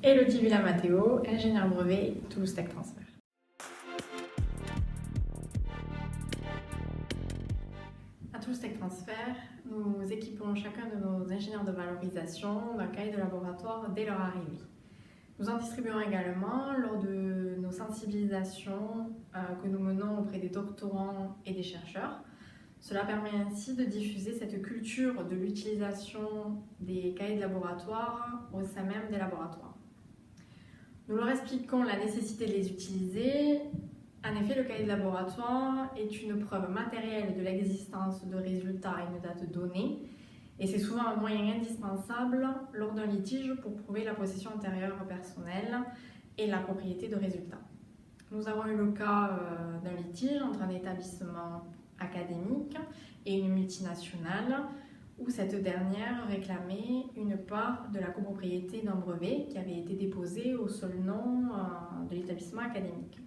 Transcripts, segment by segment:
Elodie Villa-Matteo, ingénieure brevet, Toulouse Tech Transfert. À Toulouse Tech Transfert, nous équipons chacun de nos ingénieurs de valorisation d'un cahier de laboratoire dès leur arrivée. Nous en distribuons également lors de nos sensibilisations que nous menons auprès des doctorants et des chercheurs. Cela permet ainsi de diffuser cette culture de l'utilisation des cahiers de laboratoire au sein même des laboratoires. Nous leur expliquons la nécessité de les utiliser. En effet, le cahier de laboratoire est une preuve matérielle de l'existence de résultats à une date donnée et c'est souvent un moyen indispensable lors d'un litige pour prouver la possession antérieure personnelle et la propriété de résultats. Nous avons eu le cas d'un litige entre un établissement académique et une multinationale où cette dernière réclamait une part de la copropriété d'un brevet qui avait été déposé au seul nom de l'établissement académique.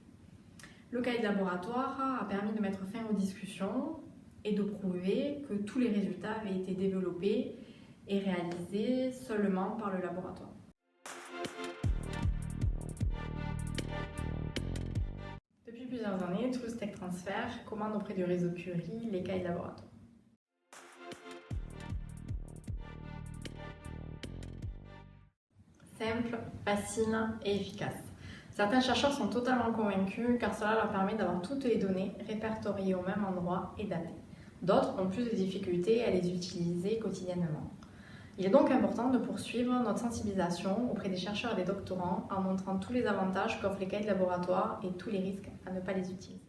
Le cahier de laboratoire a permis de mettre fin aux discussions et de prouver que tous les résultats avaient été développés et réalisés seulement par le laboratoire. Depuis plusieurs années, Toulouse Tech Transfert commande auprès du réseau Curie les cahiers de laboratoire. Simple, facile et efficace. Certains chercheurs sont totalement convaincus car cela leur permet d'avoir toutes les données répertoriées au même endroit et datées. D'autres ont plus de difficultés à les utiliser quotidiennement. Il est donc important de poursuivre notre sensibilisation auprès des chercheurs et des doctorants en montrant tous les avantages qu'offrent les cahiers de laboratoire et tous les risques à ne pas les utiliser.